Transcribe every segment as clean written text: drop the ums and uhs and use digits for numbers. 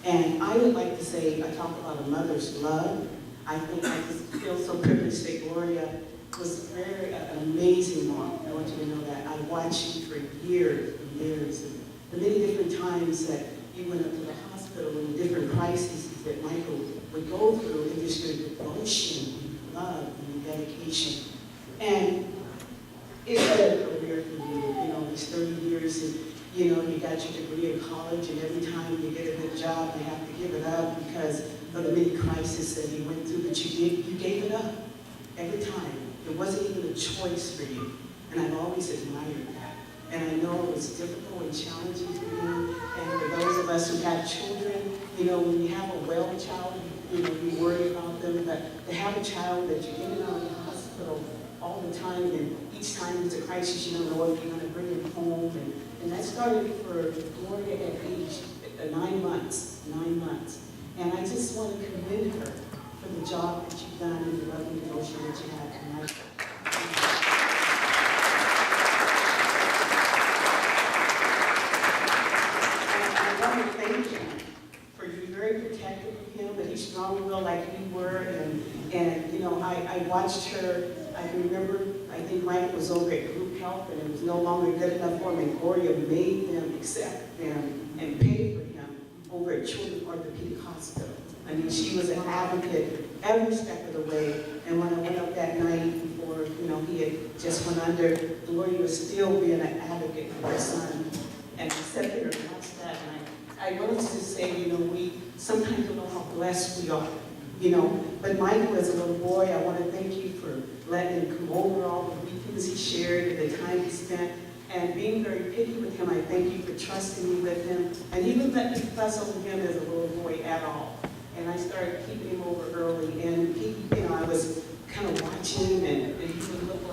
And I would like to say, I talk about a mother's love. I think I just feel so privileged that Gloria was an amazing mom. I want you to know that. I watched you for years and years, and the many different times that you went up to the hospital and the different crises that Michael would go through, and just your devotion and love and dedication. And it's been a career for you, these 30 years, and you got your degree in college, and every time you get a good job, you have to give it up because of the many crises that you went through, but you gave it up every time. It wasn't even a choice for you, and I've always admired that. And I know it was difficult and challenging for you, and for those of us who have children, when you have a well child, you worry about them, but to have a child that you're in and out of the hospital all the time, and each time it's a crisis, you don't know if you're going to bring him home, and that started for Gloria at age 9 months, 9 months. And I just want to commend her for the job that you've done and the loving devotion that you have tonight. And I want to thank him for being very protective of him, that he's strong-willed like you were, and I watched her. I remember, I think Mike was over at group help, and it was no longer good enough for him, and Gloria made them accept them and pay for him over at Children's Orthopedic Hospital. I mean, she was an advocate every step of the way, and when I went up that night before, he had just went under, Gloria was still being an advocate for her son, and I sat there and watched that, and I wanted to say, we sometimes don't know how blessed we are. But Michael, as a little boy, I want to thank you for letting him come over, all the weekends he shared and the time he spent, and being very picky with him. I thank you for trusting me with him, and he wouldn't let me fuss over him as a little boy at all. And I started keeping him over early, and I was kind of watching him, and he would look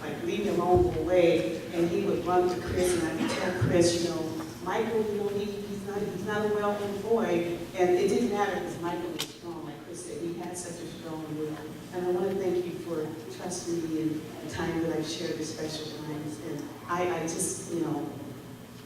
like leaving him on the way, and he would run to Chris, and I would tell Chris, Michael, he's not a well-known boy, and it didn't matter because Michael was strong, like Chris said, he had such a strong will. And I want to thank you for trusting me in the time that I've shared the special times. And I just feel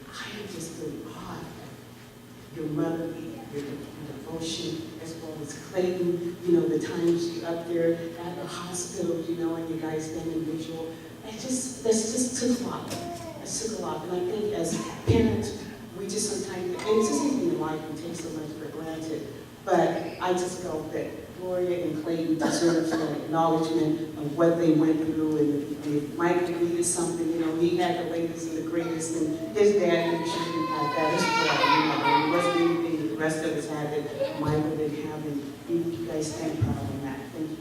awed at your mother, your devotion, as well as Clayton, the times you up there at the hospital, and you guys standing visual. That's just took a lot. It took a lot. And I think as parents, we just sometimes, and it's just even in life, we take so much for granted. But I just felt that Gloria and Clayton deserve the acknowledgement of what they went through, and if Michael needed something, he had the latest and the greatest, and his dad made sure he had that as well. It wasn't anything that the rest of us had that Michael didn't have, and you guys stand proud on that. Thank you.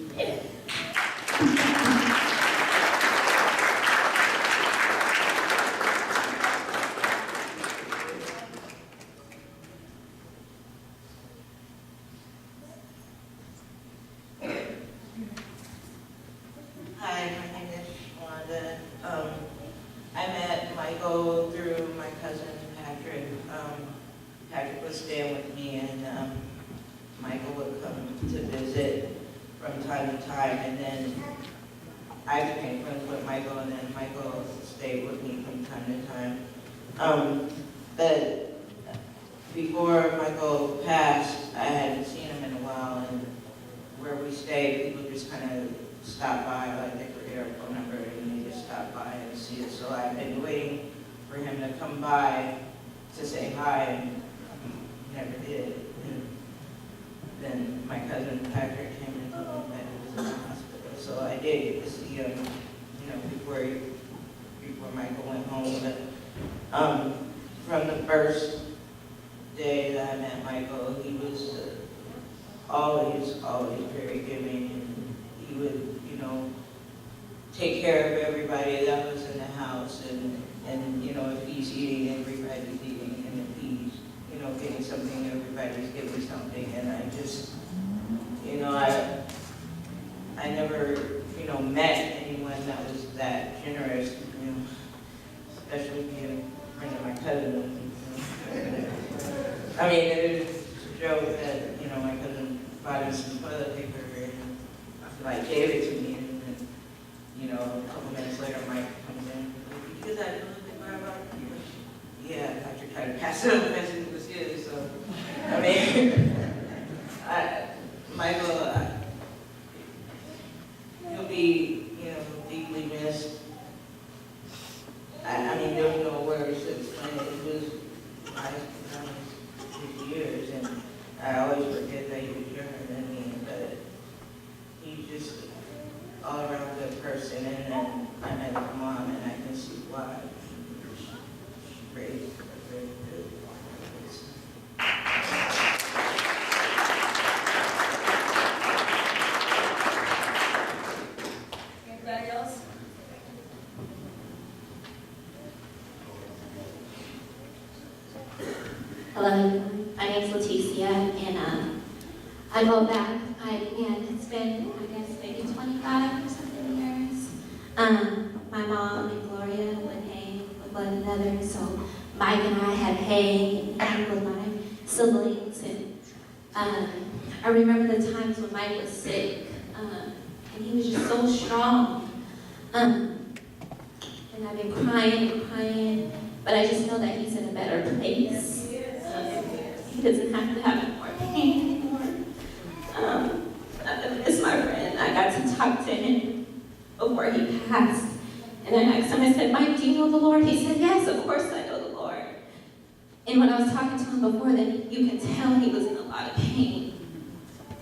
Hi, my name is Wanda. I met Michael through my cousin Patrick. Patrick was staying with me, and Michael would come to visit from time to time, and then I became friends with Michael, and then Michael stayed with me from time to time. But before Michael passed, I hadn't seen him in a while, and where we stayed, people just kind of stop by, like they could get our phone number, and they just stop by and see us. So I've been waiting for him to come by to say hi, and he never did. And then my cousin Patrick came and told me that he was in the hospital. So I did get to see him, before Michael went home. But from the first day that I met Michael, he was always very giving, and he would, take care of everybody that was in the house, and if he's eating, everybody's eating, and if he's, getting something, everybody's getting something, and I just, I never, met anyone that was that generous, especially being a friend of my cousin. I mean, it was a joke that, my cousin bought him some toilet paper, and gave it to me, and then, a couple minutes later, Mike comes in, "Did you get that toilet paper I bought you?" Yeah, Patrick tried to pass it on as it was his, so, I mean, great, very good. Anybody else? Hello, my name's Leticia, and I go back, it's been, I guess, maybe 25 or something years. My mom and Gloria would hang with one another, so Mike and I had hang with my siblings, and I remember the times when Mike was sick, and he was just so strong. And I've been crying, but I just know that he's in a better place. He doesn't have to have more pain anymore. I'm gonna miss my friend. I got to talk to him before he passed. And I asked him, I said, Mike, do you know the Lord? He said, yes, of course I know the Lord. And when I was talking to him before, then you can tell he was in a lot of pain.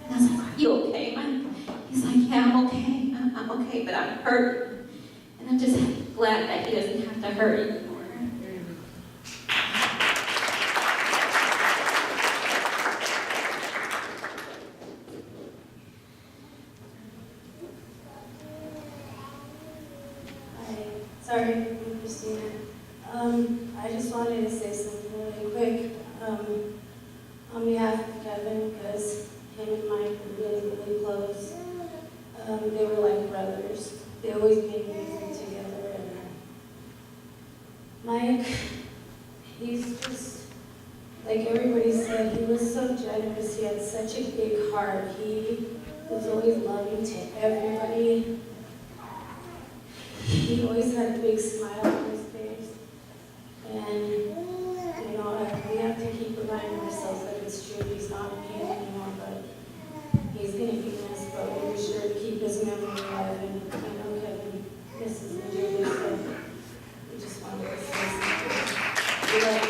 And I was like, are you okay, Mike? He's like, yeah, I'm okay. I'm okay, but I'm hurt. And I'm just glad that he doesn't have to hurt anymore. Sorry, I'm Christina. I just wanted to say something really quick on behalf of Kevin, because him and Mike were really, really close. They were like brothers. They always made music together. And Mike, he's just, like everybody said, he was so generous. He had such a big heart. He was always loving to everybody. He always had a big smile on his face. And, you know, we have to keep reminding ourselves that it's true. He's not here anymore, but he's going to be missed. But we'll be sure to keep his memory alive. And I know Kevin misses him dearly, so we just wanted to say something. We love you.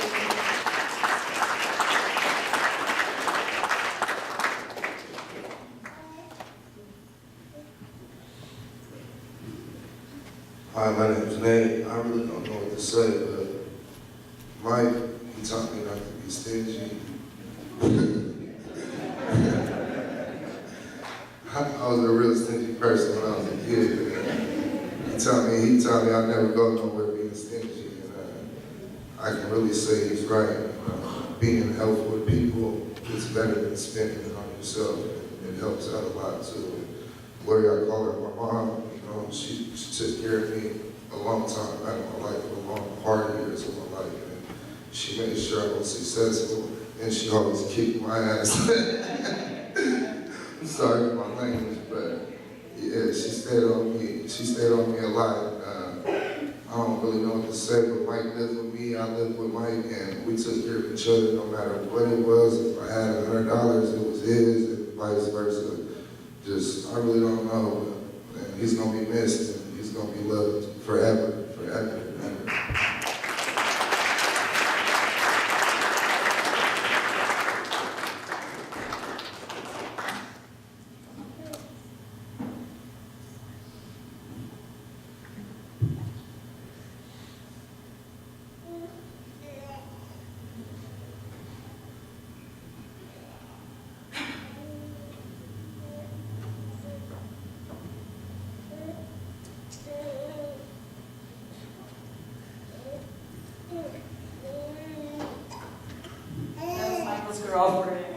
Hi, my name's Nate. I really don't know what to say, but Mike, he taught me not to be stingy. I was a real stingy person when I was a kid. He taught me I'd never go nowhere being stingy. And I can really say he's right. Being helpful with people is better than spending it on yourself. It helps out a lot too. Gloria, I call her my mom. She took care of me a long time out of my life, a long, hard years of my life. And she made sure I was successful, and she always kicked my ass. I'm sorry for my language, but yeah, she stayed on me. She stayed on me a lot. I don't really know what to say, but Mike lived with me, I lived with Mike, and we took care of each other no matter what it was. If I had $100, it was his, and vice versa. I really don't know. And he's going to be missed, and he's going to be loved forever, forever, forever. That was Michael's girlfriend.